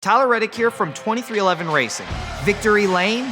Tyler Reddick here from 2311 Racing. Victory Lane?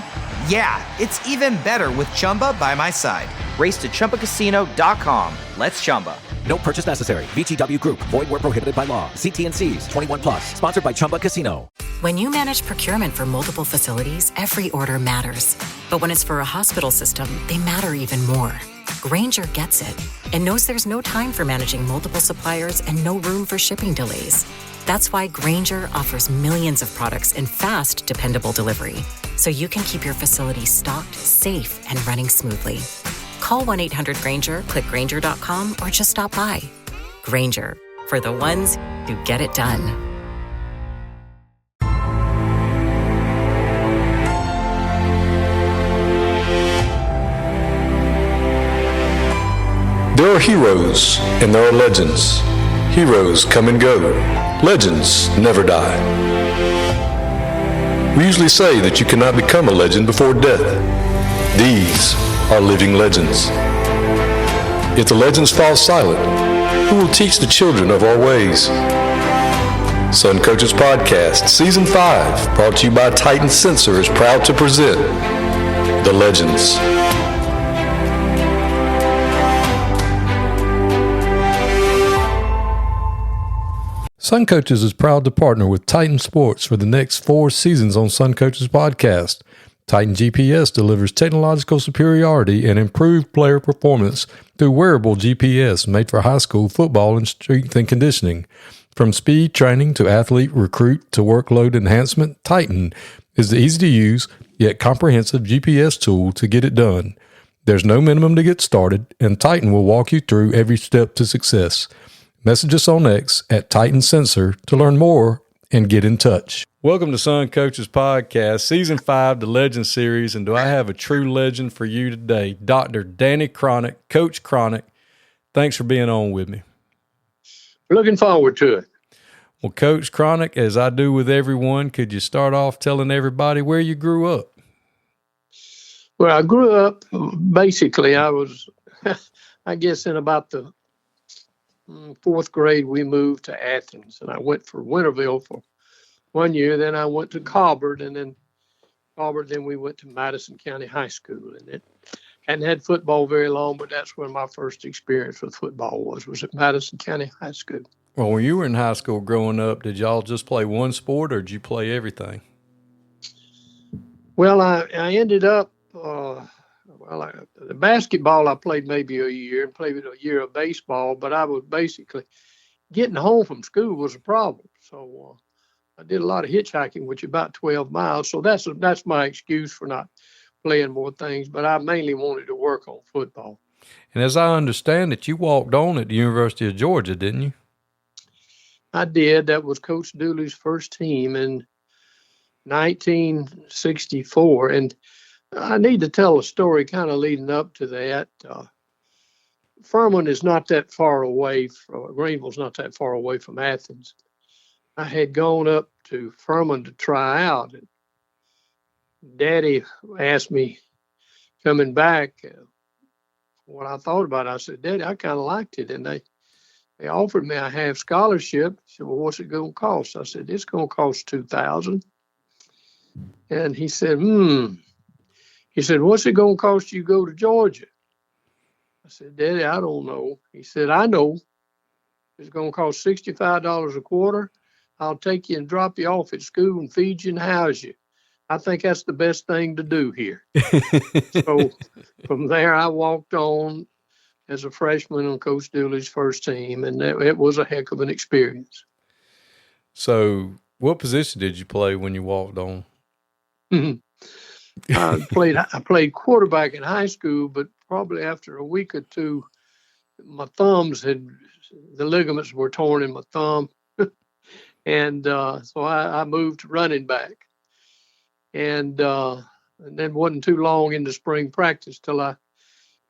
Yeah, it's even better with Chumba by my side. Race to ChumbaCasino.com. Let's Chumba. No purchase necessary. VGW Group. Void where prohibited by law. See T&Cs. 21 plus. Sponsored by Chumba Casino. When you manage procurement for multiple facilities, every order matters. But when it's for a hospital system, they matter even more. Grainger gets it and knows there's no time for managing multiple suppliers and no room for shipping delays. That's why Grainger offers millions of products in fast, dependable delivery, so you can keep your facility stocked, safe, and running smoothly. Call 1-800-GRAINGER, click Grainger.com, or just stop by. Grainger, for the ones who get it done. There are heroes and there are legends. Heroes come and go. Legends never die. We usually say that you cannot become a legend before death. These are living legends. If the legends fall silent, who will teach the children of our ways? Sun Coaches Podcast, Season 5, brought to you by Titan Sensor, is proud to present The Legends. Sun Coaches is proud to partner with Titan Sports for the next 4 seasons on Sun Coaches Podcast. Titan GPS delivers technological superiority and improved player performance through wearable GPS made for high school football and strength and conditioning. From speed training to athlete recruit to workload enhancement, Titan is the easy-to-use yet comprehensive GPS tool to get it done. There's no minimum to get started, and Titan will walk you through every step to success. Message us on X at Titan Sensor to learn more and get in touch. Welcome to Sun Coaches Podcast, Season 5, the Legend Series, and do I have a true legend for you today, Dr. Danny Cronic, Coach Cronic. Thanks for being on with me. Looking forward to it. Well, Coach Cronic, as I do with everyone, could you start off telling everybody where you grew up? Well, I grew up, basically, I was, I guess in about the 4th grade, we moved to Athens, and I went for Winterville for 1 year. Then I went to Colbert, and then we went to Madison County High School. And it hadn't had football very long, but that's where my first experience with football was at Madison County High School. Well, when you were in high school growing up, did y'all just play one sport, or did you play everything? Well, I ended up, the basketball I played maybe a year, and played a year of baseball, but I was basically getting home from school was a problem. So I did a lot of hitchhiking, which is about 12 miles. So that's my excuse for not playing more things, but I mainly wanted to work on football. And as I understand it, you walked on at the University of Georgia, didn't you? I did. That was Coach Dooley's first team in 1964. And I need to tell a story kind of leading up to that. Furman is not that far away Greenville's not that far away from Athens. I had gone up to Furman to try out, and Daddy asked me coming back what I thought about it. I said, Daddy, I kind of liked it, and they offered me a half scholarship. He said, well, what's it going to cost? I said, it's going to cost $2,000. And he said, He said, what's it going to cost you to go to Georgia? I said, Daddy, I don't know. He said, I know. It's going to cost $65 a quarter. I'll take you and drop you off at school and feed you and house you. I think that's the best thing to do here. So from there, I walked on as a freshman on Coach Dooley's first team, and it was a heck of an experience. So what position did you play when you walked on? I played quarterback in high school, but probably after a week or two, the ligaments were torn in my thumb. And so I moved to running back. And then wasn't too long into spring practice till I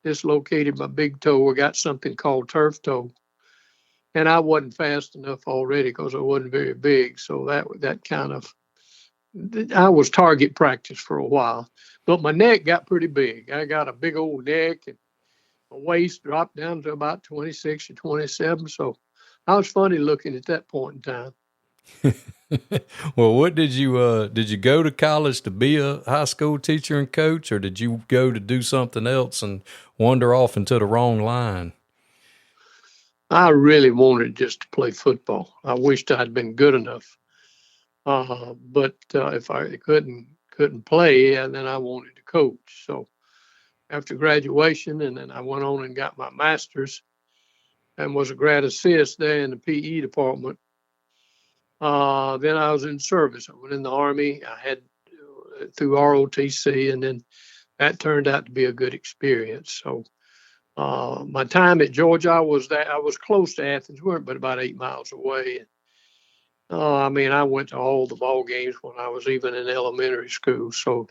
dislocated my big toe. I got something called turf toe. And I wasn't fast enough already because I wasn't very big. So that kind of, I was target practice for a while. But my neck got pretty big. I got a big old neck, and my waist dropped down to about 26 or 27. So I was funny looking at that point in time. Well, what did you go to college to be a high school teacher and coach, or did you go to do something else and wander off into the wrong line? I really wanted just to play football. I wished I'd been good enough. But if I couldn't play, and then I wanted to coach. So after graduation, and then I went on and got my master's and was a grad assist there in the PE department. Then I was in service. I went in the Army. I had through ROTC, and then that turned out to be a good experience. So my time at Georgia, I was close to Athens, we weren't but about 8 miles away. I mean, I went to all the ball games when I was even in elementary school. So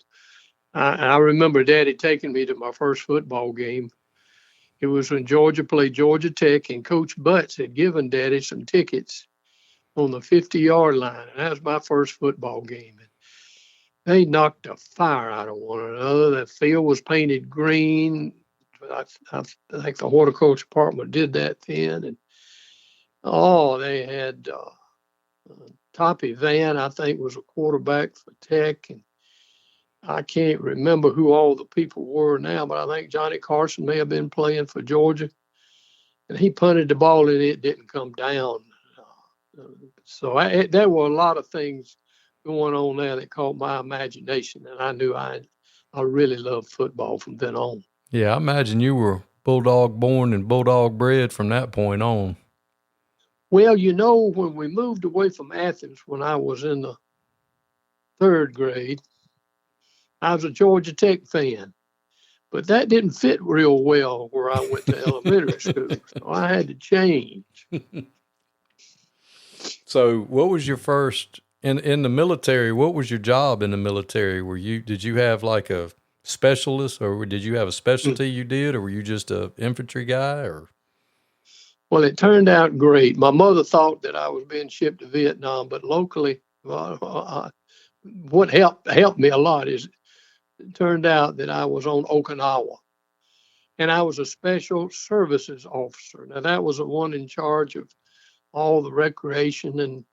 I remember Daddy taking me to my first football game. It was when Georgia played Georgia Tech, and Coach Butts had given Daddy some tickets on the 50-yard line. And that was my first football game. And they knocked the fire out of one another. The field was painted green. I think the horticulture department did that then. And they had Toppy Van, I think, was a quarterback for Tech. And I can't remember who all the people were now, but I think Johnny Carson may have been playing for Georgia. And he punted the ball, and it didn't come down. So there were a lot of things going on there that caught my imagination, and I knew I really loved football from then on. Yeah, I imagine you were Bulldog born and Bulldog bred from that point on. Well, when we moved away from Athens when I was in the third grade, I was a Georgia Tech fan. But that didn't fit real well where I went to elementary school, so I had to change. So what was your first, in the military, what was your job in the military? Did you have like a specialist, or did you have a specialty you did, or were you just a infantry guy, or? Well, it turned out great. My mother thought that I was being shipped to Vietnam, but locally, what helped me a lot is it turned out that I was on Okinawa, and I was a special services officer. Now, that was the one in charge of all the recreation and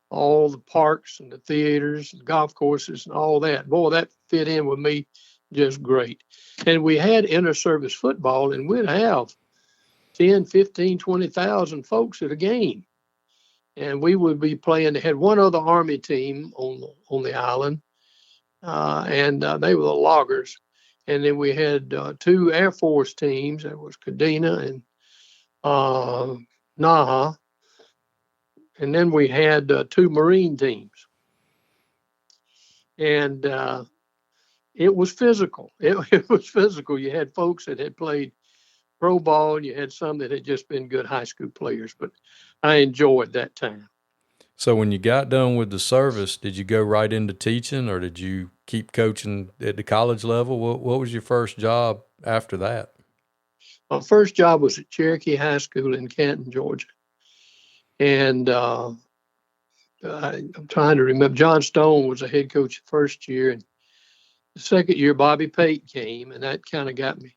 all the parks and the theaters and golf courses and all that. Boy, that fit in with me just great. And we had inter-service football, and we'd have 10, 15, 20,000 folks at a game. And we would be playing. They had one other Army team on the island, and they were the loggers. And then we had 2 Air Force teams. That was Kadena and Naha. And then we had 2 Marine teams. And it was physical. It was physical. You had folks that had played pro ball, and you had some that had just been good high school players. But I enjoyed that time. So when you got done with the service, did you go right into teaching, or did you keep coaching at the college level? What was your first job after that? My first job was at Cherokee High School in Canton, Georgia. And I'm trying to remember, John Stone was the head coach the first year. And the second year, Bobby Pate came, and that kind of got me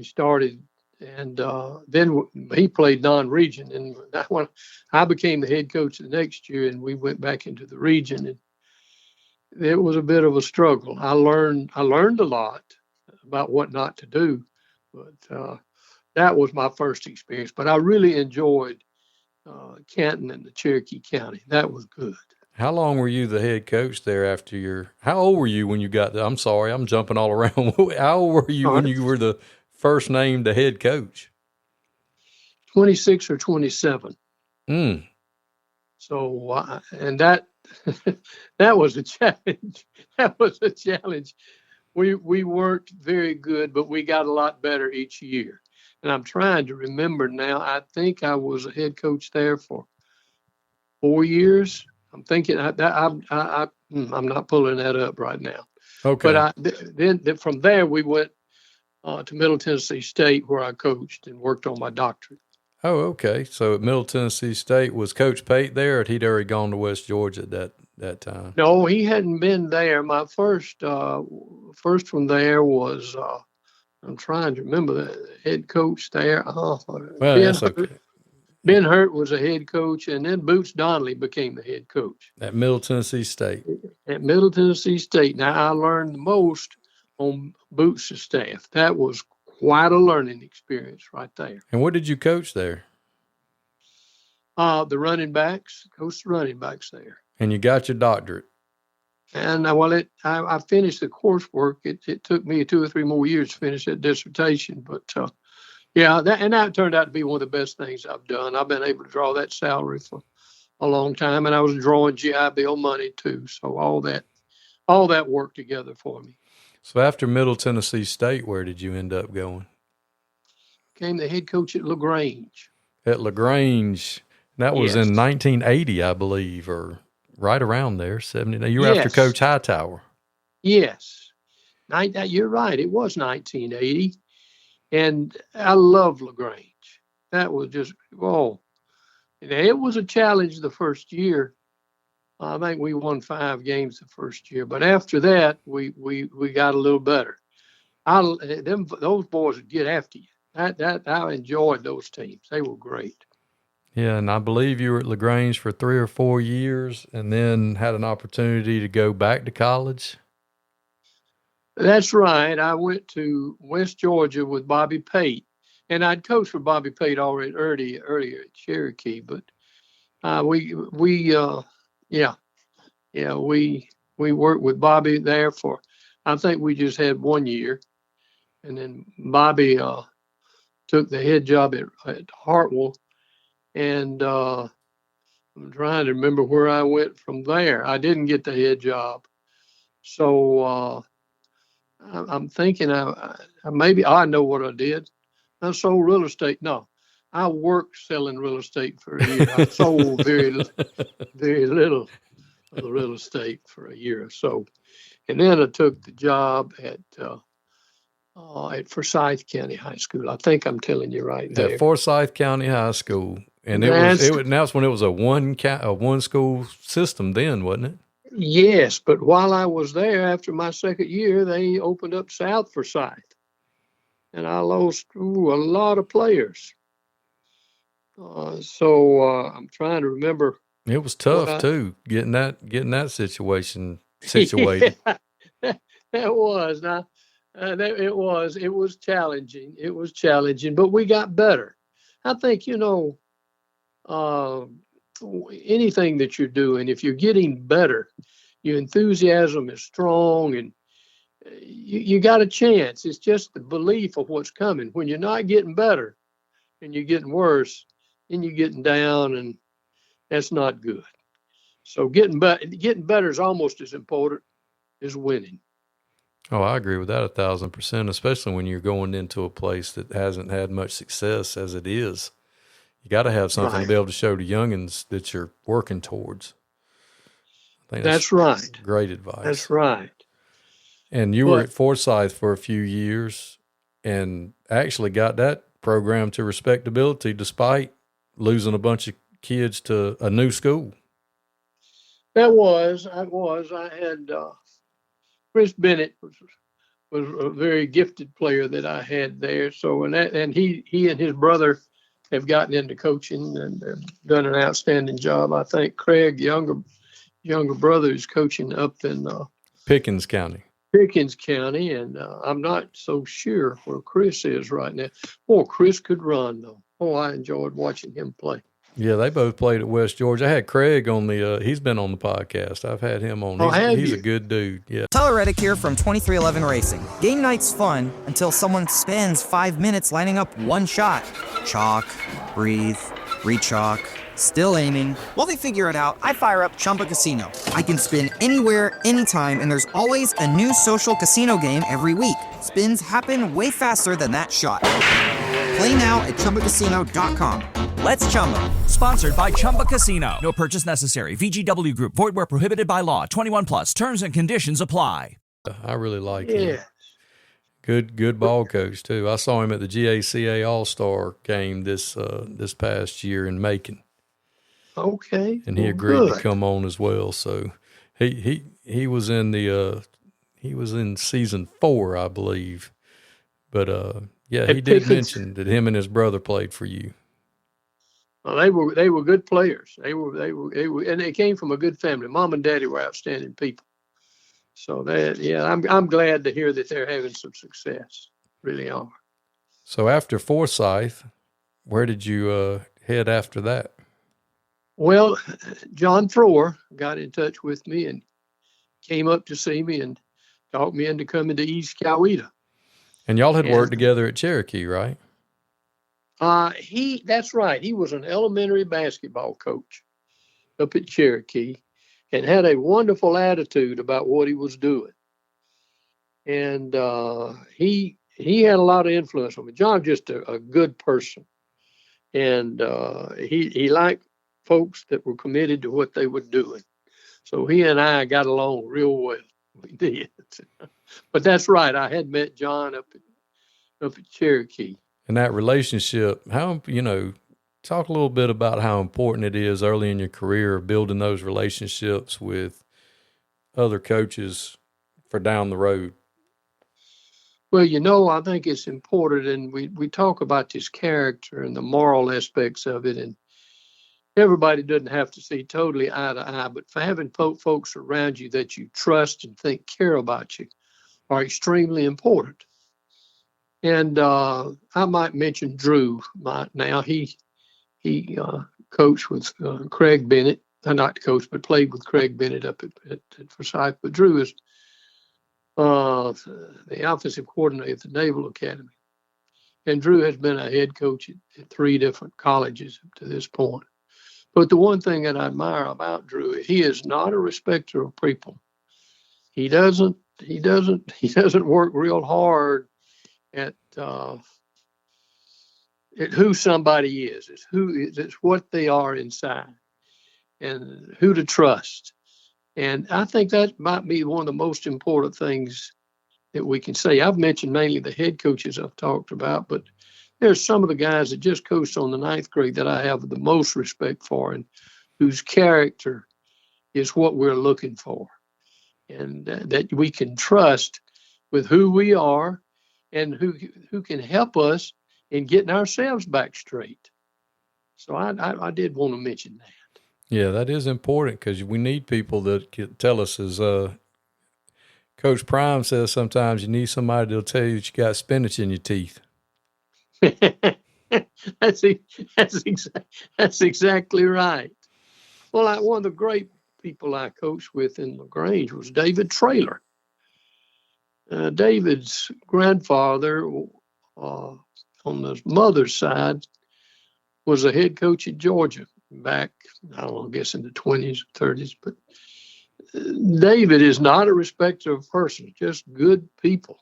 started. And then he played non-region, and when I became the head coach the next year, and we went back into the region, and it was a bit of a struggle. I learned a lot about what not to do, but that was my first experience. But I really enjoyed Canton and the Cherokee County. That was good. How long were you the head coach there how old were you when you got there? I'm sorry, I'm jumping all around. How old were you when you were the first named the head coach? 26 or 27. Mm. So, and that was a challenge. That was a challenge. We weren't very good, but we got a lot better each year. And I'm trying to remember now. I think I was a head coach there for 4 years. I'm thinking I'm not pulling that up right now. Okay. But then from there we went to Middle Tennessee State, where I coached and worked on my doctorate. Oh, okay. So at Middle Tennessee State, was Coach Pate there, or he'd already gone to West Georgia at that time? No, he hadn't been there. My first one there was I'm trying to remember the head coach there. Well, that's okay. Ben Hurt was a head coach, and then Boots Donnelly became the head coach at Middle Tennessee State. At Middle Tennessee State. Now, I learned the most on Boots' staff. That was quite a learning experience right there. And what did you coach there? The running backs, coached the running backs there. And you got your doctorate. And I finished the coursework. It took me 2 or 3 more years to finish that dissertation, but that turned out to be one of the best things I've done. I've been able to draw that salary for a long time, and I was drawing GI Bill money too. So all that worked together for me. So after Middle Tennessee State, where did you end up going? Became the head coach at LaGrange. At LaGrange. That was in 1980, I believe, or right around there, 70. You were after Coach Hightower. Yes. You're right. It was 1980. And I love LaGrange. That was just, it was a challenge the first year. I think we won 5 games the first year. But after that, we got a little better. Those boys would get after you. I enjoyed those teams. They were great. Yeah, and I believe you were at LaGrange for 3 or 4 years and then had an opportunity to go back to college. That's right. I went to West Georgia with Bobby Pate, and I'd coached for Bobby Pate already earlier at Cherokee. But we worked with Bobby there for, I think we just had 1 year, and then Bobby took the head job at Hartwell, and I'm trying to remember where I went from there. I didn't get the head job, so. I'm thinking maybe I know what I did. I sold real estate. No, I worked selling real estate for a year. I sold very little of the real estate for a year or so. And then I took the job at Forsyth County High School. I think I'm telling you right there. At Forsyth County High School. And that's when it was a one school system then, wasn't it? Yes, but while I was there, after my second year, they opened up South Forsyth, and I lost a lot of players. So I'm trying to remember. It was tough too, getting that situation situated. That was it was challenging. It was challenging, but we got better. I think anything that you're doing, if you're getting better, your enthusiasm is strong, and you got a chance. It's just the belief of what's coming. When you're not getting better and you're getting worse, then you're getting down, and that's not good. So getting better is almost as important as winning. Oh, I agree with that 1,000%, especially when you're going into a place that hasn't had much success as it is. You got to have something to be able to show to youngins that you're working towards. I think that's right. Great advice. That's right. And you were at Forsyth for a few years and actually got that program to respectability despite losing a bunch of kids to a new school. I had Chris Bennett was a very gifted player that I had there. So and he and his brother have gotten into coaching and done an outstanding job. I think Craig, younger brother, is coaching up in Pickens County. And I'm not so sure where Chris is right now. Chris could run though. I enjoyed watching him play. Yeah, they both played at West Georgia. I had Craig on he's been on the podcast. I've had him on. He's a good dude. Yeah. Tyler Reddick here from 2311 Racing. Game night's fun until someone spends 5 minutes lining up one shot. Chalk, breathe, re-chalk, still aiming. While they figure it out, I fire up Chumba Casino. I can spin anywhere, anytime, and there's always a new social casino game every week. Spins happen way faster than that shot. Play now at ChumbaCasino.com. Let's Chumba. Sponsored by Chumba Casino. No purchase necessary. VGW Group. Void where prohibited by law. 21 plus. Terms and conditions apply. I really like him. Good ball coach too. I saw him at the GACA All-Star game this past year in Macon. Okay. And he agreed to come on as well. So he was in season 4, I believe. But he did mention that him and his brother played for you. They were good players. They were, and they came from a good family. Mom and Daddy were outstanding people. So I'm glad to hear that they're having some success. Really are. So after Forsyth, where did you head after that? Well, John Thrower got in touch with me and came up to see me and talked me into coming to East Coweta. And y'all had worked together at Cherokee, right? That's right. He was an elementary basketball coach up at Cherokee and had a wonderful attitude about what he was doing. And he had a lot of influence on me. John's just a good person. And he liked folks that were committed to what they were doing. So he and I got along real well. We did. But that's right. I had met John up at Cherokee. And that relationship, talk a little bit about how important it is early in your career, building those relationships with other coaches for down the road. Well, I think it's important, and we talk about this character and the moral aspects of it, and everybody doesn't have to see totally eye to eye, but for having folks around you that you trust and think care about you are extremely important. And I might mention Drew now. He coached with Craig Bennett, not coached, but played with Craig Bennett up at Forsyth. But Drew is the offensive coordinator at the Naval Academy. And Drew has been a head coach at 3 different colleges up to this point. But the one thing that I admire about Drew, he is not a respecter of people. He doesn't work real hard at who somebody is. It's what they are inside and who to trust. And I think that might be one of the most important things that we can say. I've mentioned mainly the head coaches I've talked about, but there's some of the guys that just coached on the 9th grade that I have the most respect for and whose character is what we're looking for. And that we can trust with who we are and who can help us in getting ourselves back straight. So I did want to mention that. Yeah, that is important because we need people that can tell us, as Coach Prime says, sometimes you need somebody that'll tell you that you got spinach in your teeth. That's exactly right. Well, one of the great people I coached with in LaGrange was David Traylor. David's grandfather on the mother's side was a head coach at Georgia back, I don't know, I guess in the 20s, 30s. But David is not a respecter of persons, just good people.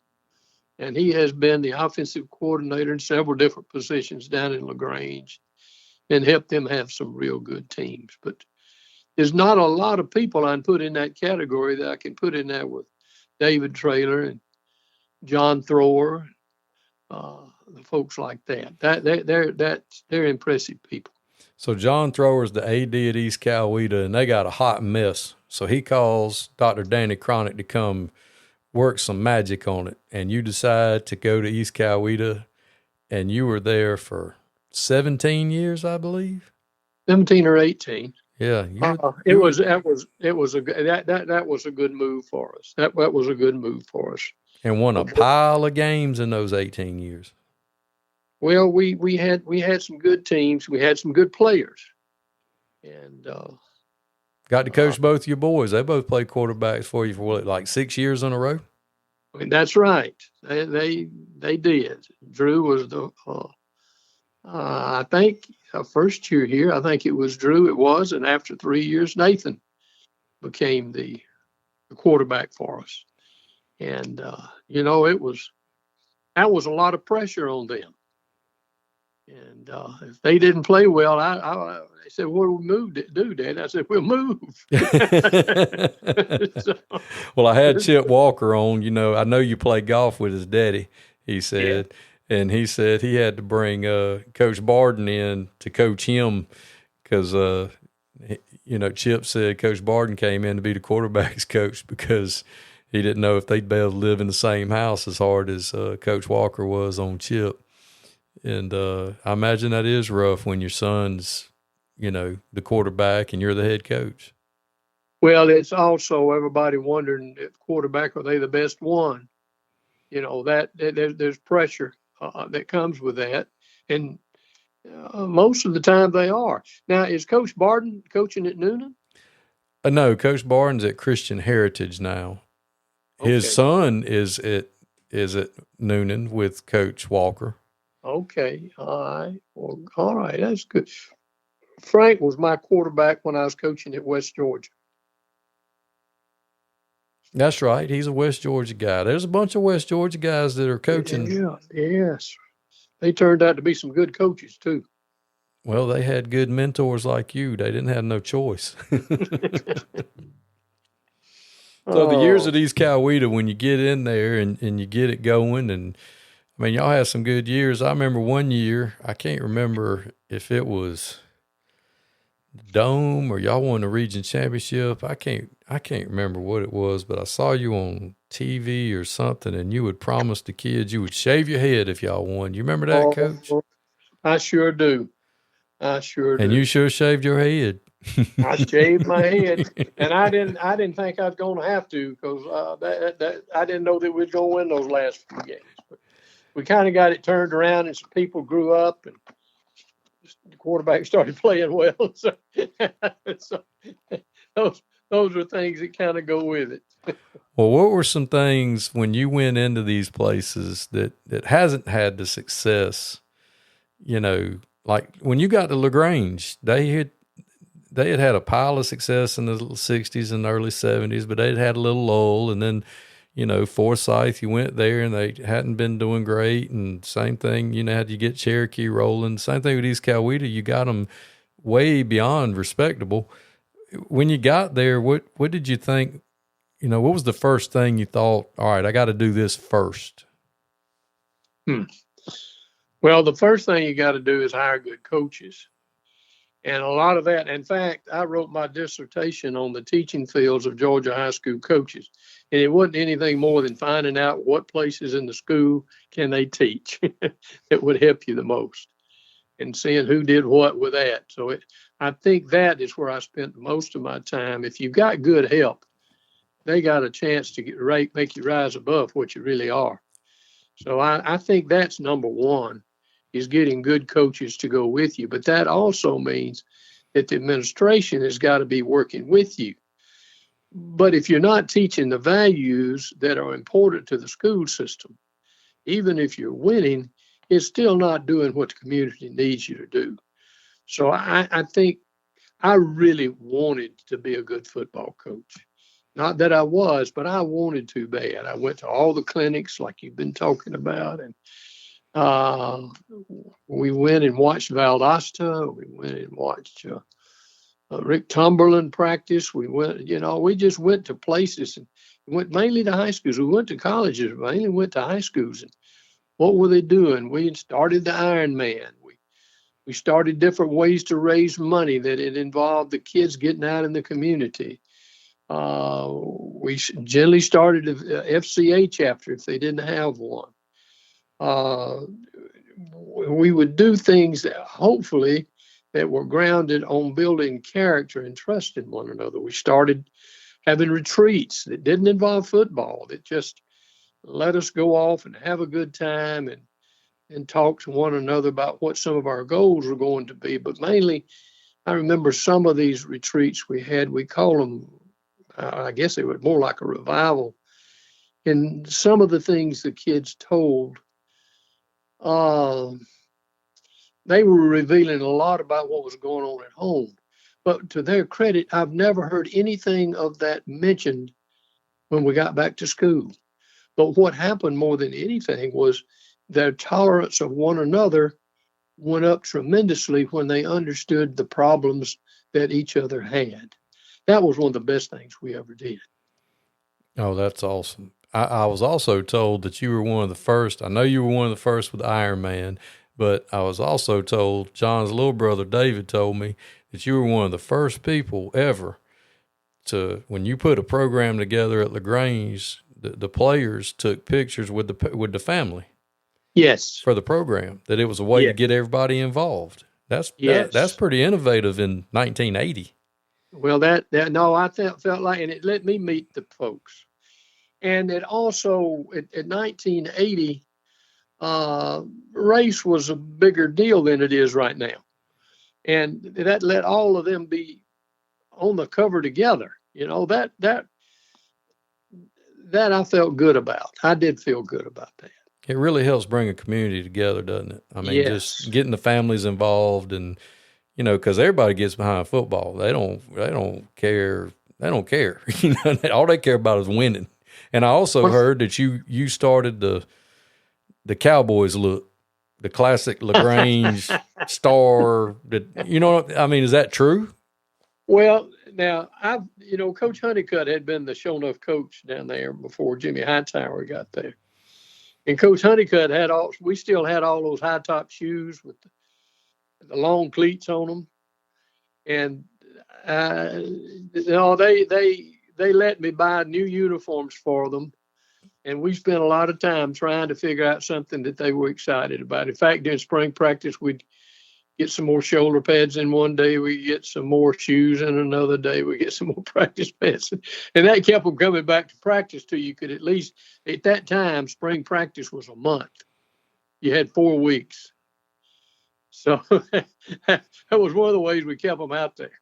And he has been the offensive coordinator in several different positions down in LaGrange and helped them have some real good teams. But there's not a lot of people I can put in that category that I can put in there with David Traylor and John Thrower, the folks like that. They're impressive people. So John Thrower's the AD at East Coweta, and they got a hot mess. So he calls Dr. Danny Cronic to come work some magic on it, and you decide to go to East Coweta, and you were there for 17 years, I believe. 17 or 18. Yeah, that was a good move for us. That was a good move for us. And won a pile of games in those 18 years. Well, we had some good teams. We had some good players, and got to coach both your boys. They both played quarterbacks for you for like 6 years in a row. I mean, that's right. They did. Drew was the I think first year here. I think it was Drew. It was, and after 3 years, Nathan became the quarterback for us. And that was a lot of pressure on them. And if they didn't play well, they said, "What do we do, Dad?" I said, "We'll move." Well, I had Chip Walker on. I know you play golf with his daddy, he said. Yeah. And he said he had to bring Coach Barden in to coach him because, Chip said Coach Barden came in to be the quarterback's coach because he didn't know if they'd be able to live in the same house as hard as Coach Walker was on Chip. And I imagine that is rough when your son's the quarterback and you're the head coach. Well, it's also everybody wondering if quarterback, are they the best one? There's pressure that comes with that. And most of the time they are. Now, is Coach Barden coaching at Noonan? No, Coach Barden's at Christian Heritage now. His son is at Noonan with Coach Walker. Okay. All right. Well, all right. That's good. Frank was my quarterback when I was coaching at West Georgia. That's right. He's a West Georgia guy. There's a bunch of West Georgia guys that are coaching. Yeah. Yes. They turned out to be some good coaches too. Well, they had good mentors like you. They didn't have no choice. So the years of East Coweta, when you get in there and you get it going, and I mean, y'all had some good years. I remember one year, I can't remember if it was Dome or y'all won the region championship. I can't remember what it was, but I saw you on TV or something, and you would promise the kids you would shave your head if y'all won. You remember that, Coach? I sure do. And you sure shaved your head. I shaved my head, and I didn't think I was going to have to, because I didn't know that we were going to win those last few games. But we kind of got it turned around, and some people grew up, and the quarterback started playing well. So, those are things that kind of go with it. Well, what were some things when you went into these places that hasn't had the success? Like when you got to LaGrange, they had a pile of success in the 60s and early 70s, but they'd had a little lull. And then, Forsyth, you went there and they hadn't been doing great. And same thing, had you get Cherokee rolling. Same thing with East Coweta, you got them way beyond respectable. When you got there, what did you think? What was the first thing you thought, all right, I got to do this first? Well, the first thing you got to do is hire good coaches. And a lot of that, in fact, I wrote my dissertation on the teaching fields of Georgia high school coaches. And it wasn't anything more than finding out what places in the school can they teach that would help you the most, and seeing who did what with that. So I think that is where I spent most of my time. If you've got good help, they got a chance to make you rise above what you really are. So I think that's number one, is getting good coaches to go with you. But that also means that the administration has got to be working with you. But if you're not teaching the values that are important to the school system, even if you're winning, it's still not doing what the community needs you to do. So I think I really wanted to be a good football coach. Not that I was, but I wanted to bad. I went to all the clinics like you've been talking about, and we went and watched Valdosta. We went and watched Rick Tumberland practice. We went, we just went to places, and went mainly to high schools. We went to colleges, mainly went to high schools. And what were they doing? We started the Ironman. We started different ways to raise money that it involved the kids getting out in the community. We generally started a FCA chapter if they didn't have one. We would do things that hopefully that were grounded on building character and trust in one another. We started having retreats that didn't involve football, that just let us go off and have a good time and talk to one another about what some of our goals were going to be. But mainly, I remember some of these retreats we had, we call them, I guess they were more like a revival. And some of the things the kids told, they were revealing a lot about what was going on at home. But to their credit, I've never heard anything of that mentioned when we got back to school. But what happened more than anything was their tolerance of one another went up tremendously when they understood the problems that each other had. That was one of the best things we ever did. Oh, that's awesome. I was also told that you were one of the first. I know you were one of the first with Iron Man, but I was also told, John's little brother David told me, that you were one of the first people ever to, when you put a program together at LaGrange, the players took pictures with the family. Yes. For the program, that it was a way to get everybody involved. That's pretty innovative in 1980. Well, no, I felt like, and it let me meet the folks. And it also, in 1980, race was a bigger deal than it is right now. And that let all of them be on the cover together. That I felt good about. I did feel good about that. It really helps bring a community together, doesn't it? I mean, Yes. just getting the families involved, and because everybody gets behind football. They don't care. They don't care. All they care about is winning. And I also heard that you started the Cowboys look, the classic LaGrange star. Is that true? Well, now Coach Honeycutt had been the show enough coach down there before Jimmy Hightower got there. And Coach Honeycutt we still had all those high top shoes with the long cleats on them. And they let me buy new uniforms for them. And we spent a lot of time trying to figure out something that they were excited about. In fact, during spring practice, we'd get some more shoulder pads in one day. We get some more shoes in another day. We get some more practice pads. And that kept them coming back to practice till you could at least, at that time, spring practice was a month. You had 4 weeks. So that was one of the ways we kept them out there.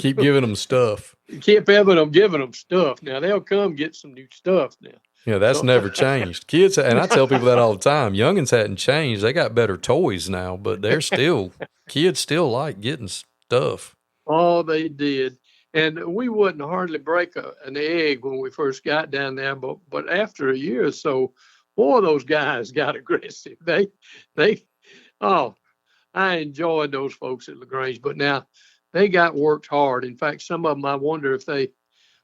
Keep giving them stuff. Keep giving them stuff. Now, they'll come get some new stuff now. Yeah, that's never changed. Kids, and I tell people that all the time, youngins hadn't changed. They got better toys now, but kids still like getting stuff. Oh, they did. And we wouldn't hardly break an egg when we first got down there, but after a year or so, more of those guys got aggressive. I enjoyed those folks at LaGrange, but now they got worked hard. In fact, some of them, I wonder if they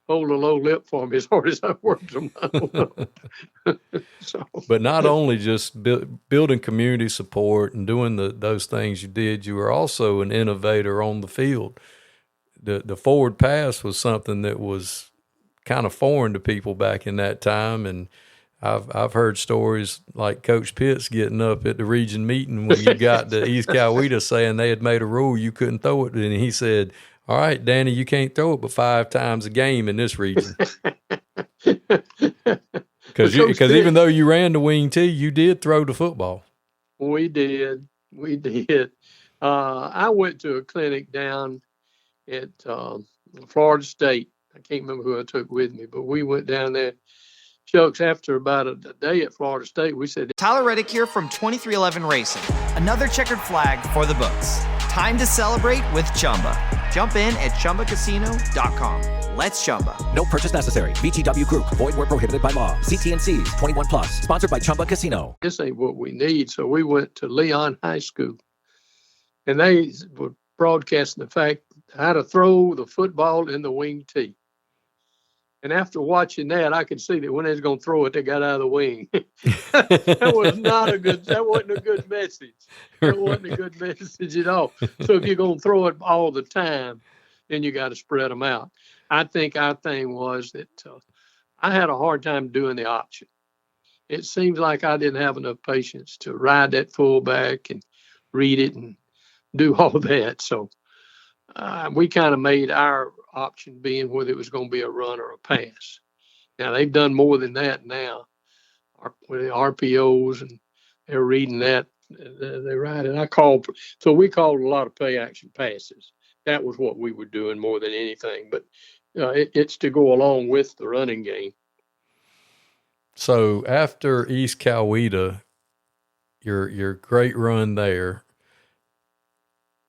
hold a low lip for me as hard as I worked them. I don't know. But not only just building community support and doing those things you did, you were also an innovator on the field. The forward pass was something that was kind of foreign to people back in that time, and I've heard stories like Coach Pitts getting up at the region meeting when you got to East Coweta saying they had made a rule you couldn't throw it, and he said, "All right, Danny, you can't throw it but 5 times a game in this region." Because even though you ran the wing tee, you did throw the football. We did. I went to a clinic down at Florida State. I can't remember who I took with me, but we went down there. Chucks, after about a day at Florida State, we said, Tyler Reddick here from 2311 Racing. Another checkered flag for the books. Time to celebrate with Chumba. Jump in at ChumbaCasino.com. Let's Chumba. No purchase necessary. VGW Group. Void where prohibited by law. CT&Cs. 21 plus. Sponsored by Chumba Casino. this ain't what we need. So we went to Leon High School, and they were broadcasting the fact how to throw the football in the wing tee. And after watching that, I could see that when they was going to throw it, they got out of the wing. That wasn't a good message. That wasn't a good message at all. So if you're going to throw it all the time, then you got to spread them out. I think our thing was that I had a hard time doing the option. It seems like I didn't have enough patience to ride that fullback and read it and do all that. So we kind of made our option being whether it was going to be a run or a pass. Now they've done more than that now with the RPOs, and they're reading that. They write it. So we called a lot of play action passes. That was what we were doing more than anything. But it's to go along with the running game. So after East Coweta, your great run there,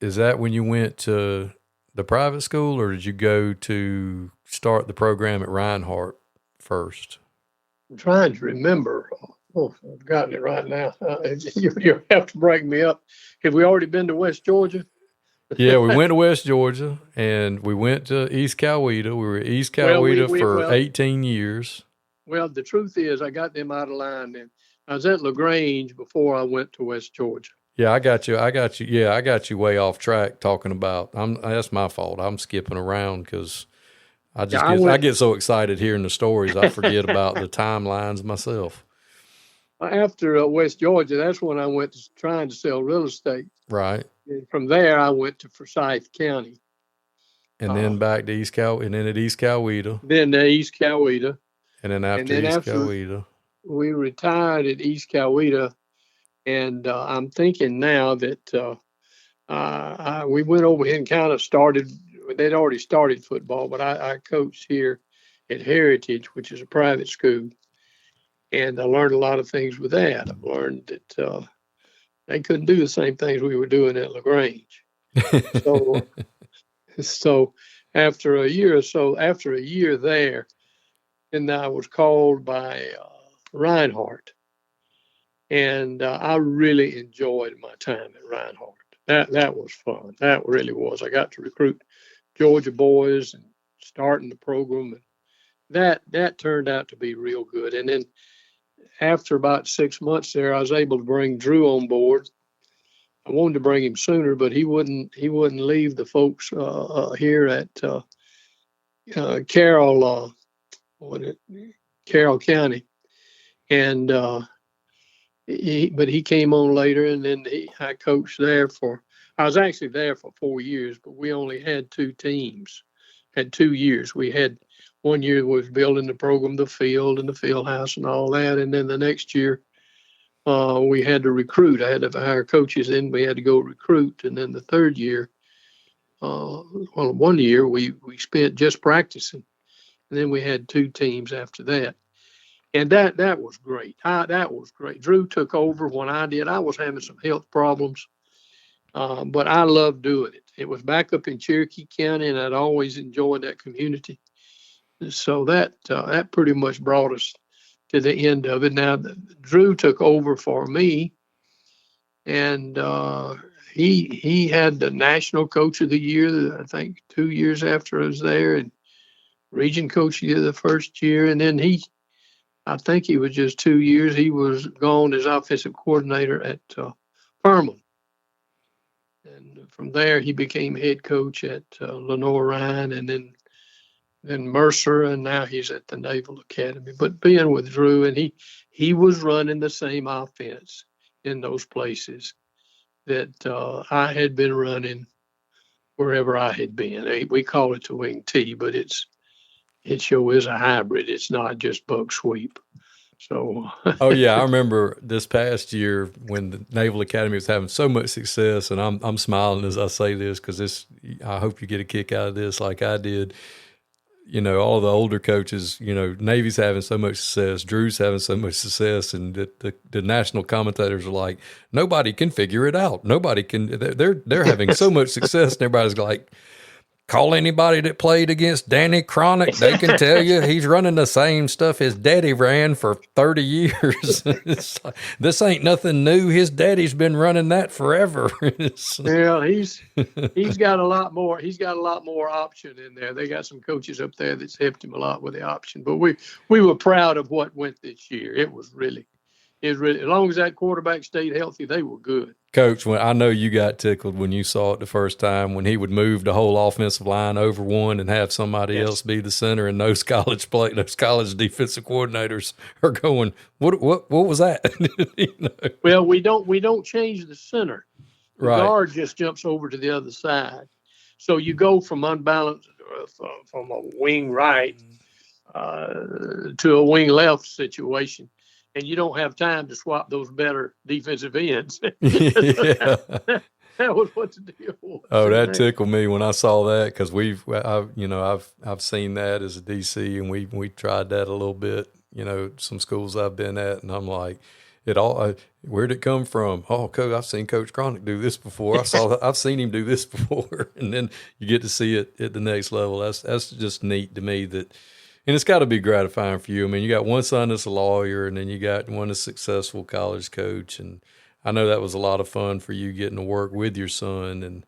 is that when you went to the private school, or did you go to start the program at Reinhardt first? I'm trying to remember. Oh, I've gotten it right now. You have to break me up. Have we already been to West Georgia? Yeah, we went to West Georgia, and we went to East Coweta. We were at East Coweta for 18 years. Well, the truth is, I got them out of line then. I was at LaGrange before I went to West Georgia. Yeah, I got you. Yeah, I got you way off track talking about. That's my fault. I'm skipping around because I get so excited hearing the stories, I forget about the timelines myself. After West Georgia, that's when I went to trying to sell real estate. Right. And from there, I went to Forsyth County. And then back to East Cal, and then at East Coweta. Then to East Coweta. And then after East Coweta. We retired at East Coweta, and I'm thinking now that we went over here and kind of started. They'd already started football, but I coached here at Heritage, which is a private school, and I learned a lot of things with that. I've learned that they couldn't do the same things we were doing at LaGrange. So after a year there, and I was called by Reinhardt, and I really enjoyed my time at Reinhardt. That was fun. That really was. I got to recruit Georgia boys and starting the program, and that turned out to be real good. And then after about 6 months there, I was able to bring Drew on board. I wanted to bring him sooner, but he wouldn't leave the folks here at Carroll County, and he came on later, and then I coached there I was actually there for 4 years, but we only had 2 teams, had 2 years. We had 1 year was building the program, the field and the field house and all that, and then the next year we had to recruit. I had to hire coaches, and we had to go recruit, and then the third year, 1 year we spent just practicing, and then we had 2 teams after that. And that was great. That was great. Drew took over when I did. I was having some health problems, but I loved doing it. It was back up in Cherokee County, and I'd always enjoyed that community. So that pretty much brought us to the end of it. Now, Drew took over for me, and he had the National Coach of the Year, I think, 2 years after I was there, and Region Coach of the Year the first year, and then I think he was just 2 years. He was gone as offensive coordinator at Furman. And from there, he became head coach at Lenore Ryan, and then Mercer, and now he's at the Naval Academy. But being with Drew, and he was running the same offense in those places that I had been running wherever I had been. We call it the wing T, but it sure is a hybrid. It's not just buck sweep. So. Oh yeah, I remember this past year when the Naval Academy was having so much success, and I'm smiling as I say this because I hope you get a kick out of this like I did. You know, all the older coaches, you know, Navy's having so much success, Drew's having so much success, and the national commentators are like, nobody can figure it out. Nobody can. They're having so much success, and everybody's like, call anybody that played against Danny Cronic. They can tell you he's running the same stuff his daddy ran for 30 years. It's like, this ain't nothing new. His daddy's been running that forever. Yeah, he's got a lot more. He's got a lot more option in there. They got some coaches up there that's helped him a lot with the option. But we were proud of what went this year. It was really, as long as that quarterback stayed healthy, they were good. Coach, I know you got tickled when you saw it the first time when he would move the whole offensive line over one and have somebody else be the center, and those college defensive coordinators are going, what was that? You know? Well, we don't change the center. The right. guard just jumps over to the other side. So you go from unbalanced from a wing right to a wing left situation. And you don't have time to swap those better defensive ends. Yeah. That was what the deal was. Oh, that tickled me when I saw that because I've seen that as a DC, and we tried that a little bit. You know, some schools I've been at, and I'm like, where'd it come from? Oh, Coach, I've seen Coach Cronic do this before. I've seen him do this before, and then you get to see it at the next level. That's just neat to me that. And it's got to be gratifying for you. I mean, you got one son that's a lawyer, and then you got one that's a successful college coach. And I know that was a lot of fun for you getting to work with your son. And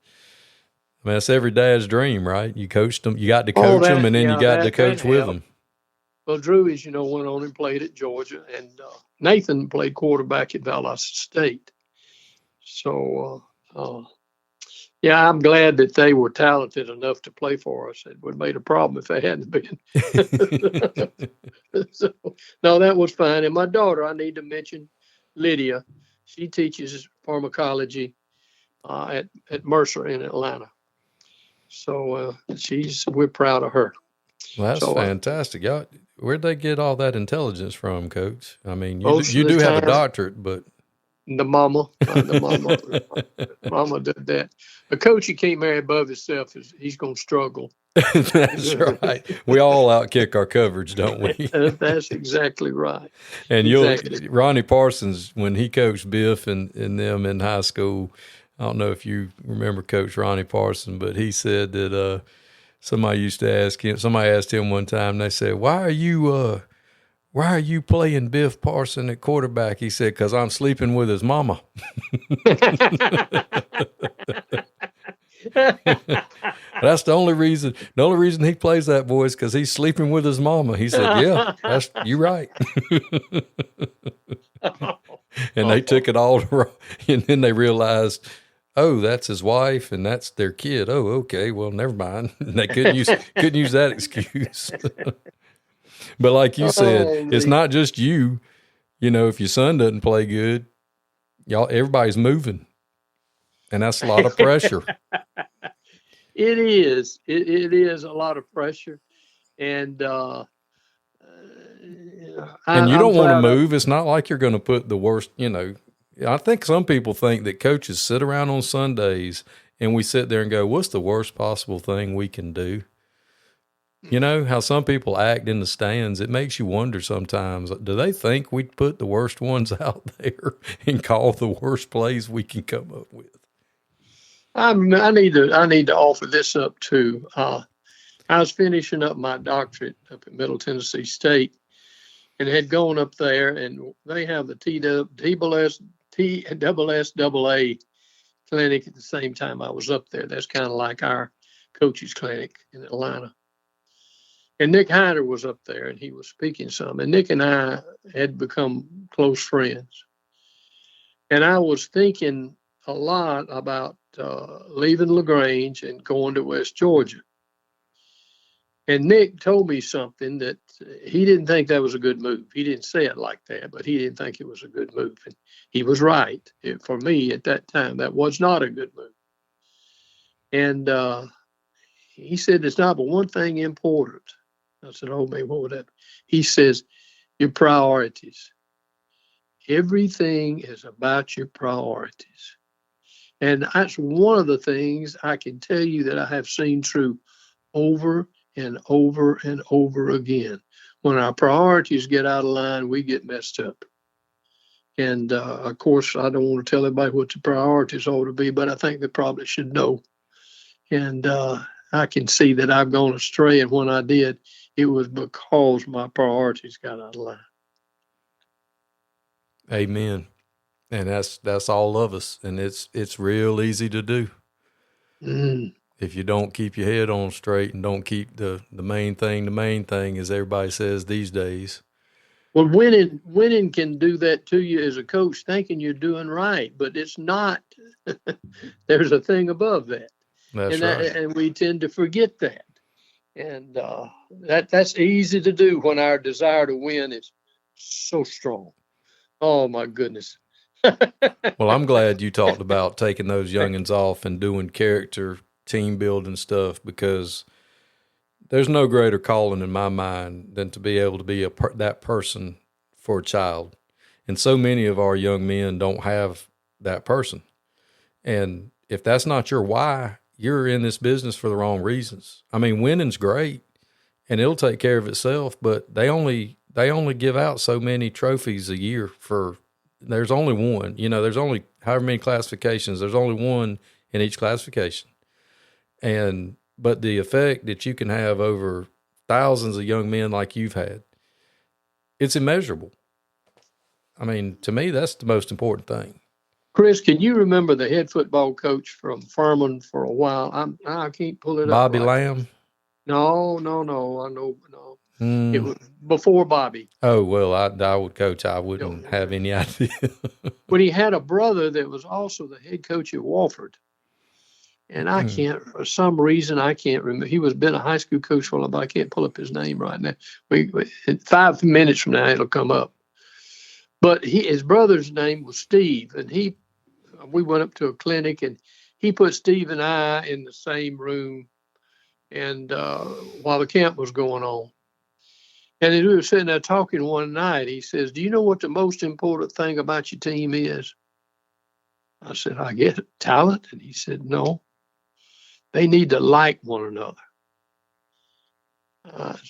I mean, that's every dad's dream, right? You coached them, you got to coach them, and then you got to coach with them. Well, Drew, as you know, went on and played at Georgia, and Nathan played quarterback at Valdosta State. So, yeah, I'm glad that they were talented enough to play for us. It would have made a problem if they hadn't been. So, no, that was fine. And my daughter, I need to mention Lydia. She teaches pharmacology at Mercer in Atlanta. So we're proud of her. Well, that's So, fantastic. Y'all, where'd they get all that intelligence from, Coach? I mean, most you of the do have a time- doctorate, but The mama did that. A coach you can't marry above himself he's going to struggle. that's right. We all outkick our coverage, don't we? That's exactly right. And Exactly. Ronnie Parsons, when he coached Biff and them in high school, I don't know if you remember Coach Ronnie Parsons, but he said that somebody asked him one time, they said, why are you playing Biff Parson at quarterback? He said, because I'm sleeping with his mama. That's the only reason. The only reason he plays that voice because he's sleeping with his mama. He said, "Yeah, you're right." And they took it all wrong, and then they realized, oh, that's his wife and that's their kid. Oh, okay, well, never mind. And they couldn't use that excuse. But like you said, it's not just you. You know, if your son doesn't play good, everybody's moving, and that's a lot of pressure. It is. It is a lot of pressure, and and you don't want to move. It's not like you're going to put the worst. You know, I think some people think that coaches sit around on Sundays and we sit there and go, "What's the worst possible thing we can do?" You know how some people act in the stands. It makes you wonder sometimes. Do they think we'd put the worst ones out there and call the worst plays we can come up with? I need to offer this up too. I was finishing up my doctorate up at Middle Tennessee State, and had gone up there, and they have the TSSAA clinic at the same time I was up there. That's kind of like our coaches clinic in Atlanta. And Nick Hyder was up there, and he was speaking some. And Nick and I had become close friends. And I was thinking a lot about leaving LaGrange and going to West Georgia. And Nick told me something that he didn't think that was a good move. He didn't say it like that, but he didn't think it was a good move. And he was right. For me at that time, that was not a good move. And he said, "It's not but one thing important." I said, "Oh, man, what would that be?" He says, "Your priorities. Everything is about your priorities." And that's one of the things I can tell you that I have seen true over and over and over again. When our priorities get out of line, we get messed up. And of course, I don't want to tell everybody what the priorities ought to be, but I think they probably should know. And I can see that I've gone astray. And when I did, it was because my priorities got out of line. Amen. And that's all of us. And it's real easy to do. If you don't keep your head on straight and don't keep the main thing, as everybody says these days. Well, winning can do that to you as a coach, thinking you're doing right, but it's not. There's a thing above that. That's right. And we tend to forget that. And that's easy to do when our desire to win is so strong. Oh, my goodness. Well, I'm glad you talked about taking those youngins off and doing character, team building stuff, because there's no greater calling in my mind than to be able to be that person for a child. And so many of our young men don't have that person. And if that's not your why, you're in this business for the wrong reasons. I mean, winning's great and it'll take care of itself, but they only give out so many trophies a year there's only one, there's only however many classifications, there's only one in each classification. But the effect that you can have over thousands of young men like you've had, it's immeasurable. I mean, to me, that's the most important thing. Chris, can you remember the head football coach from Furman for a while? I can't pull it up. Bobby Lamb? No. I know, no. It was before Bobby. Oh, well, I would coach. I wouldn't have any idea. But he had a brother that was also the head coach at Wofford. And I can't, for some reason, I can't remember. He was been a high school coach for a while, but I can't pull up his name right now. In 5 minutes from now, it'll come up. But his brother's name was Steve, and he we went up to a clinic, and he put Steve and I in the same room, and while the camp was going on. And as we were sitting there talking one night, he says, "Do you know what the most important thing about your team is?" I said, "I guess talent." And he said, "No, they need to like one another."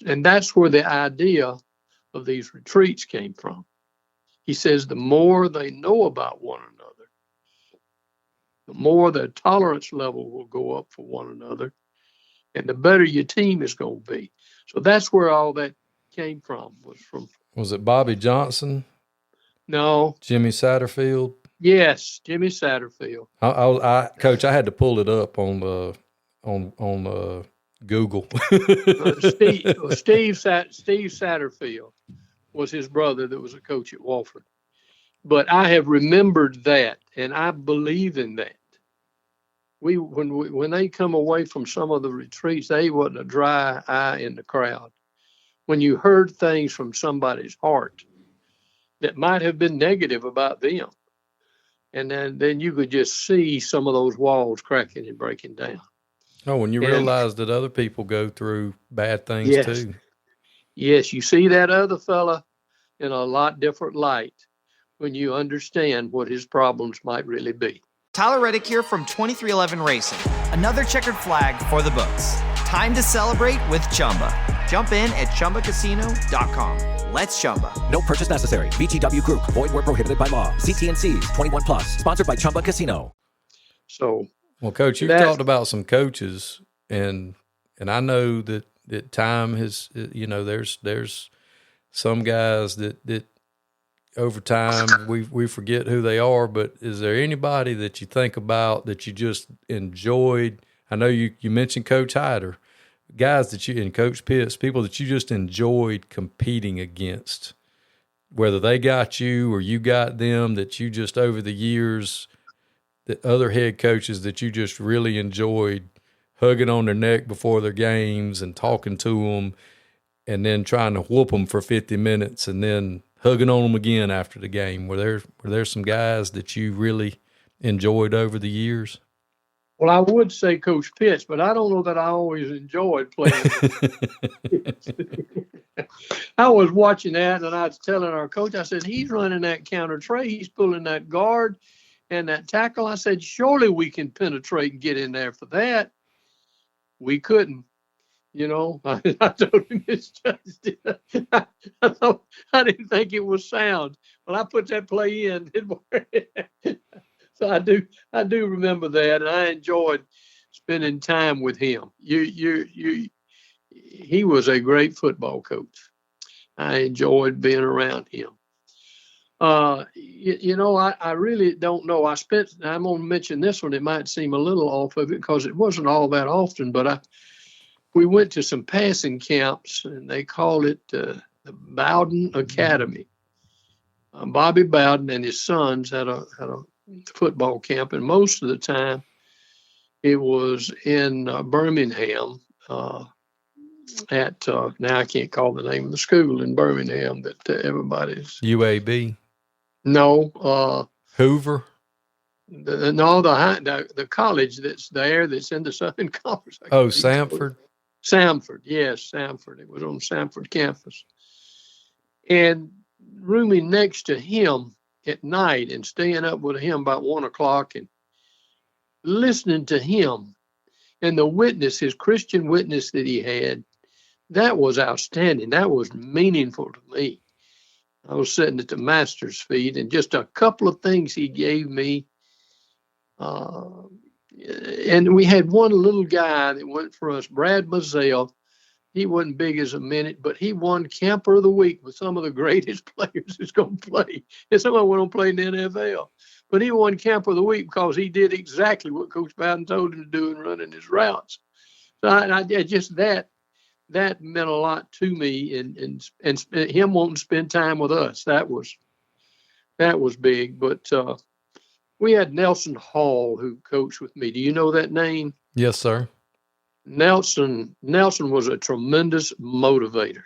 And that's where the idea of these retreats came from. He says the more they know about one another, the more their tolerance level will go up for one another, and the better your team is going to be. So that's where all that came from. Was it Bobby Johnson? No. Jimmy Satterfield? Yes, Jimmy Satterfield. Coach, I had to pull it up on Google. Steve Satterfield was his brother that was a coach at Wofford. But I have remembered that, and I believe in that. When they come away from some of the retreats, they wasn't a dry eye in the crowd. When you heard things from somebody's heart that might have been negative about them, and then you could just see some of those walls cracking and breaking down. Oh, when you realize that other people go through bad things too. Yes, you see that other fella in a lot different light when you understand what his problems might really be. Tyler Reddick here from 2311 Racing. Another checkered flag for the books. Time to celebrate with Chumba. Jump in at ChumbaCasino.com. Let's Chumba. No purchase necessary. VGW Group. Void where prohibited by law. See T&Cs. 21 plus. Sponsored by Chumba Casino. So, well, Coach, you've talked about some coaches, and I know that time has, there's some guys that over time we forget who they are. But is there anybody that you think about that you just enjoyed? I know you mentioned Coach Hyder, guys and Coach Pitts, people that you just enjoyed competing against, whether they got you or you got them, that you just over the years, the other head coaches that you just really enjoyed hugging on their neck before their games and talking to them, and then trying to whoop them for 50 minutes and then hugging on them again after the game. Were there some guys that you really enjoyed over the years? Well, I would say Coach Pitts, but I don't know that I always enjoyed playing. I was watching that, and I was telling our coach, I said, he's running that counter trey, he's pulling that guard and that tackle. I said, surely we can penetrate and get in there for that. We couldn't. I told him it's just, I didn't think it was sound. Well, I put that play in. So I do remember that, and I enjoyed spending time with him. He was a great football coach. I enjoyed being around him. I really don't know. I'm going to mention this one. It might seem a little off of it because it wasn't all that often, but we went to some passing camps, and they called it the Bowden Academy. Bobby Bowden and his sons had a football camp, and most of the time it was in Birmingham now I can't call the name of the school in Birmingham that everybody's UAB. No, Hoover. The college that's there that's in the Southern Conference. Oh, Samford. Samford, yes, Samford. It was on Samford campus, and rooming next to him at night and staying up with him about 1 o'clock and listening to him and the witness, his Christian witness that he had, that was outstanding. That was meaningful to me. I was sitting at the master's feet, and just a couple of things he gave me. And we had one little guy that went for us, Brad Mazzell. He wasn't big as a minute, but he won Camper of the Week with some of the greatest players who's going to play. And some of them went on to play in the NFL. But he won Camper of the Week because he did exactly what Coach Bowden told him to do in running his routes. So I just that meant a lot to me, and him wanting to spend time with us. That was big. But we had Nelson Hall who coached with me. Do you know that name? Yes, sir. Nelson was a tremendous motivator.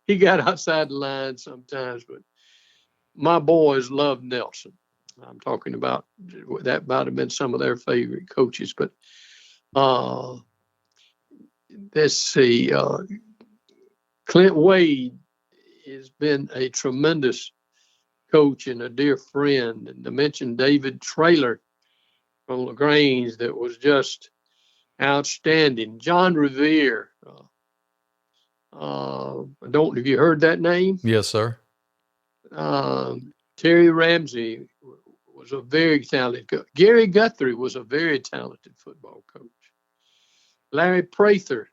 He got outside the line sometimes, but my boys loved Nelson. I'm talking about that might have been some of their favorite coaches, but let's see. Clint Wade has been a tremendous coach and a dear friend. And to mention David Traylor from LaGrange, that was just outstanding. John Revere. I don't. Have you heard that name? Yes, sir. Terry Ramsey was a very talented coach. Gary Guthrie was a very talented football coach. Larry Prather,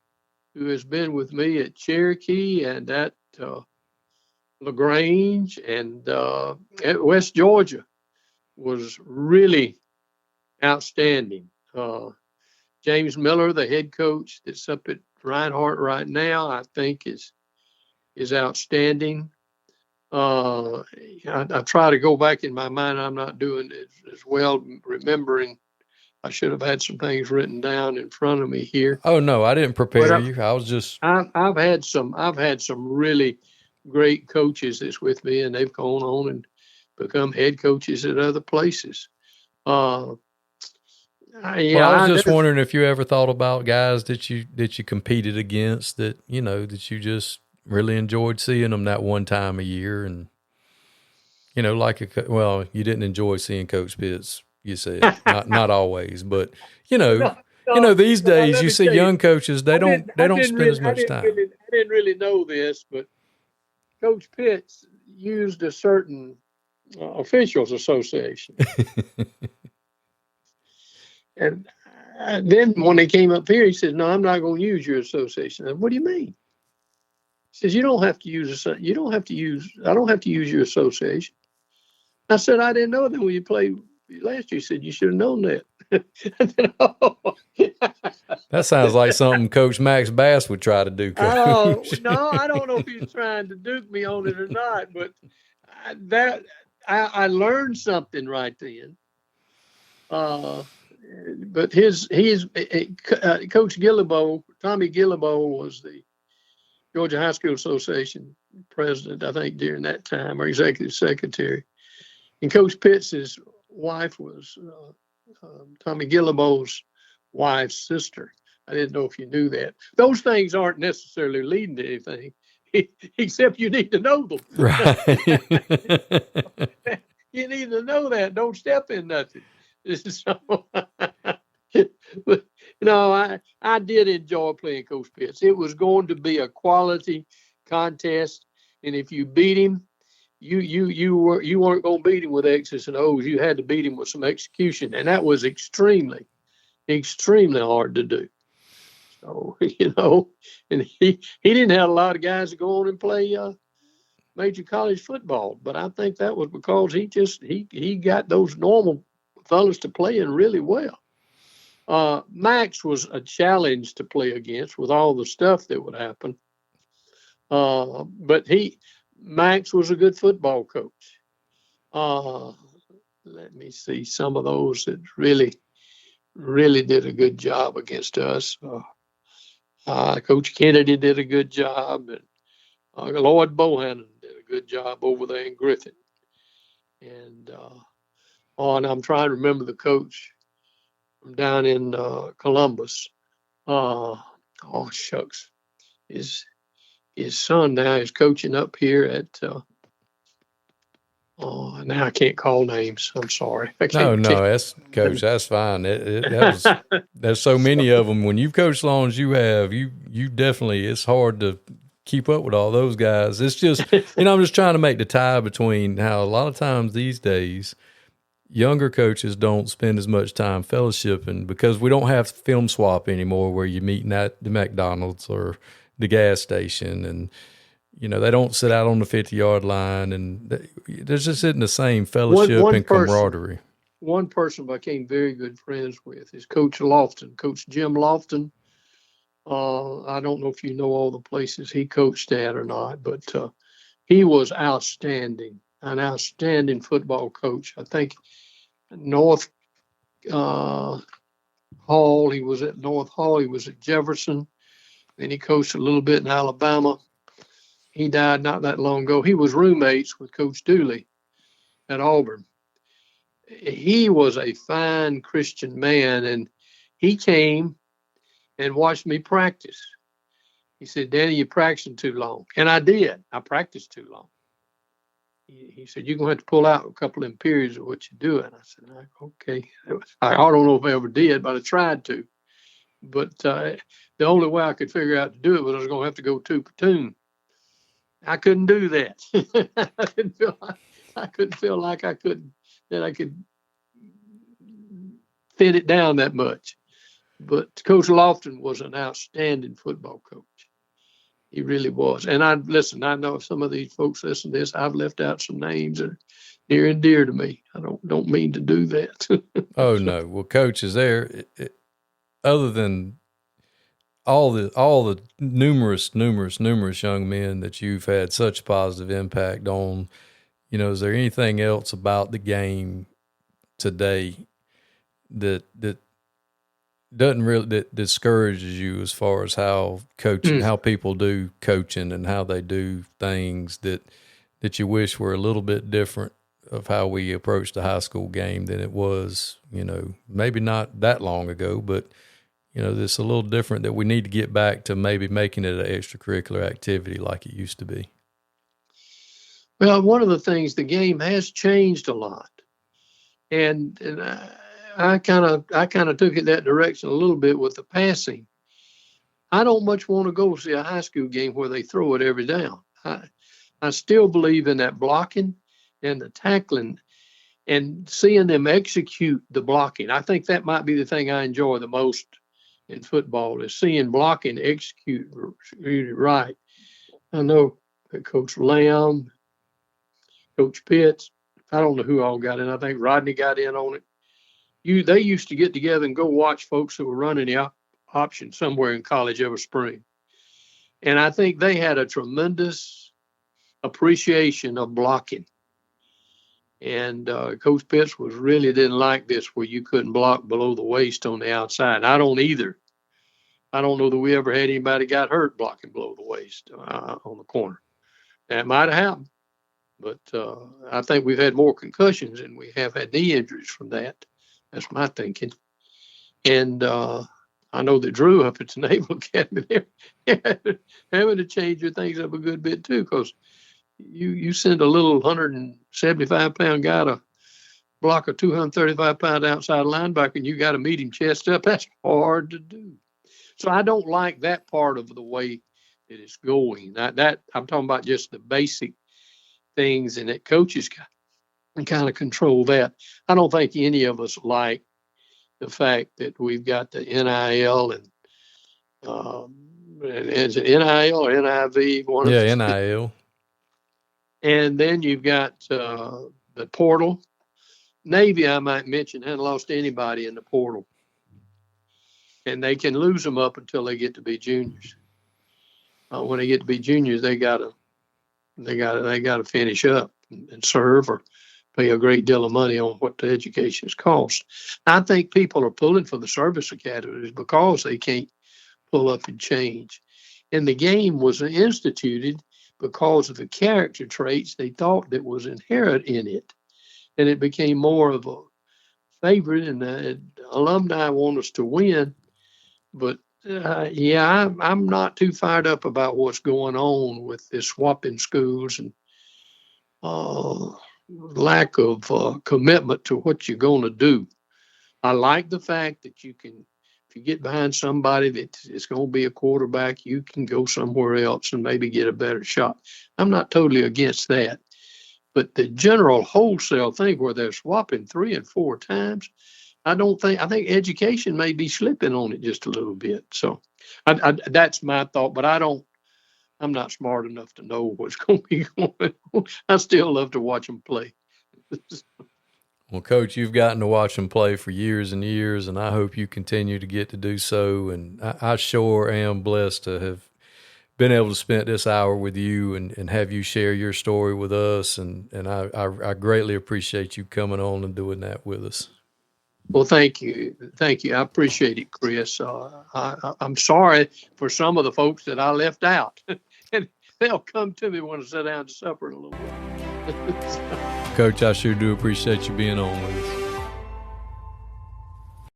who has been with me at Cherokee and at LaGrange and at West Georgia, was really outstanding. James Miller, the head coach that's up at Reinhardt right now, I think is outstanding. I try to go back in my mind. I'm not doing it as well remembering. I should have had some things written down in front of me here. Oh no, I didn't prepare you. I was just. I've had some really great coaches that's with me, and they've gone on and become head coaches at other places. I was just wondering if you ever thought about guys that you competed against that that you just really enjoyed seeing them that one time a year, and you didn't enjoy seeing Coach Pitts. You said not always, but these days you see young coaches they don't spend as much time. I didn't really know this, but Coach Pitts used a certain officials association. And then when he came up here, he said, "No, I'm not going to use your association." I said, "What do you mean?" He says, "You don't have to use I don't have to use your association." I said, "I didn't know that when you played last year." He said, "You should have known that." I said, "Oh." That sounds like something Coach Max Bass would try to do. Oh, no, I don't know if he's trying to duke me on it or not, but I learned something right then. But Coach Gillibo, Tommy Gillibo, was the Georgia High School Association president, I think, during that time, or executive secretary. And Coach Pitts' wife was Tommy Gillibo's wife's sister. I didn't know if you knew that. Those things aren't necessarily leading to anything, except you need to know them. Right. You need to know that. Don't step in nothing. So, but, I did enjoy playing Coach Pitts. It was going to be a quality contest, and if you beat him, you weren't going to beat him with X's and O's. You had to beat him with some execution, and that was extremely, extremely hard to do. So and he didn't have a lot of guys to go on and play major college football, but I think that was because he got those normal fellas to playing really well. Max was a challenge to play against with all the stuff that would happen. But Max was a good football coach. Let me see some of those that really, really did a good job against us. Coach Kennedy did a good job, and Lloyd Bohannon did a good job over there in Griffin. And I'm trying to remember the coach from down in Columbus. Shucks. His son now is coaching up here at now I can't call names. I'm sorry. No, that's Coach. That's fine. There's so many of them. When you've coached as long as you have, you definitely, it's hard to keep up with all those guys. It's just, I'm just trying to make the tie between how a lot of times these days, younger coaches don't spend as much time fellowshipping because we don't have film swap anymore where you're meeting at the McDonald's or the gas station, and they don't sit out on the 50-yard line, and there's just isn't the same fellowship and camaraderie. One person I became very good friends with is Coach Lofton, Coach Jim Lofton. I don't know if you know all the places he coached at or not, but he was outstanding, an outstanding football coach. I think North Hall, he was at North Hall, he was at Jefferson, and he coached a little bit in Alabama. He died not that long ago. He was roommates with Coach Dooley at Auburn. He was a fine Christian man, and he came and watched me practice. He said, "Danny, you're practicing too long." And I did. I practiced too long. He said, "You're going to have to pull out a couple of them periods of what you're doing." I said, "Okay." I don't know if I ever did, but I tried to. But the only way I could figure out to do it was I was going to have to go 2 platoon. I couldn't do that. I couldn't feel like I could fit it down that much. But Coach Lofton was an outstanding football coach. He really was. And I know if some of these folks listen to this, I've left out some names that are near and dear to me. I don't mean to do that. Oh no. Well, Coach, is there other than all the numerous young men that you've had such positive impact on, is there anything else about the game today that discourages you as far as how coaching, how people do coaching and how they do things that you wish were a little bit different of how we approached the high school game than it was, maybe not that long ago, but it's a little different that we need to get back to maybe making it an extracurricular activity like it used to be? Well, one of the things, the game has changed a lot. And I kind of took it that direction a little bit with the passing. I don't much want to go see a high school game where they throw it every down. I still believe in that blocking and the tackling and seeing them execute the blocking. I think that might be the thing I enjoy the most in football, is seeing blocking execute right. I know that Coach Lamb, Coach Pitts, I don't know who all got in. I think Rodney got in on it. They used to get together and go watch folks who were running the option somewhere in college every spring. And I think they had a tremendous appreciation of blocking. And Coach Pitts didn't like this where you couldn't block below the waist on the outside. I don't either. I don't know that we ever had anybody got hurt blocking below the waist on the corner. That might have happened. But I think we've had more concussions than we have had knee injuries from that. That's my thinking. And I know that Drew up at the Naval Academy, they're having to change your things up a good bit too, because you send a little 175-pound guy to block a 235-pound outside linebacker, and you got to meet him chest up. That's hard to do. So I don't like that part of the way that it's going. That I'm talking about just the basic things, and that coaches can kind of control that. I don't think any of us like the fact that we've got the NIL and is it NIL or NIV? NIL. And then you've got the portal. Navy, I might mention, hadn't lost anybody in the portal, and they can lose them up until they get to be juniors. When they get to be juniors, they gotta finish up and serve or pay a great deal of money on what the education's cost. I think people are pulling for the service academies because they can't pull up and change. And the game was instituted because of the character traits they thought that was inherent in it. And it became more of a favorite, and the alumni want us to win. But I'm not too fired up about what's going on with this swapping schools and lack of commitment to what you're going to do. I like the fact that you can, if you get behind somebody that is going to be a quarterback, you can go somewhere else and maybe get a better shot. I'm not totally against that. But the general wholesale thing where they're swapping 3 and 4 times, I think education may be slipping on it just a little bit. So that's my thought, but I'm not smart enough to know what's going to be going on. I still love to watch them play. Well, Coach, you've gotten to watch them play for years and years, and I hope you continue to get to do so. And I sure am blessed to have been able to spend this hour with you and have you share your story with us. And I greatly appreciate you coming on and doing that with us. Well, thank you. Thank you. I appreciate it, Chris. I'm sorry for some of the folks that I left out. And they'll come to me when I sit down to supper in a little while. Coach, I sure do appreciate you being on with us.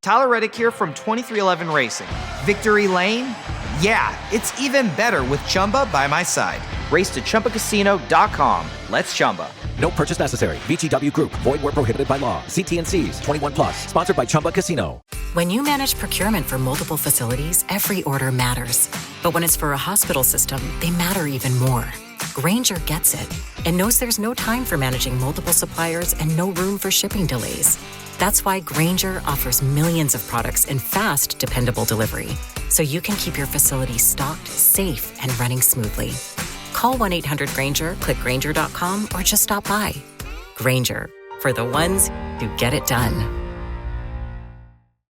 Tyler Reddick here from 2311 Racing. Victory Lane? Yeah, it's even better with Chumba by my side. Race to ChumbaCasino.com. Let's Chumba. No purchase necessary. VGW Group. Void where prohibited by law. See T&Cs. 21 plus. Sponsored by Chumba Casino. When you manage procurement for multiple facilities, every order matters. But when it's for a hospital system, they matter even more. Grainger gets it and knows there's no time for managing multiple suppliers and no room for shipping delays. That's why Grainger offers millions of products in fast, dependable delivery, so you can keep your facility stocked, safe, and running smoothly. Call 1-800-GRAINGER, click Grainger.com, or just stop by. Grainger, for the ones who get it done.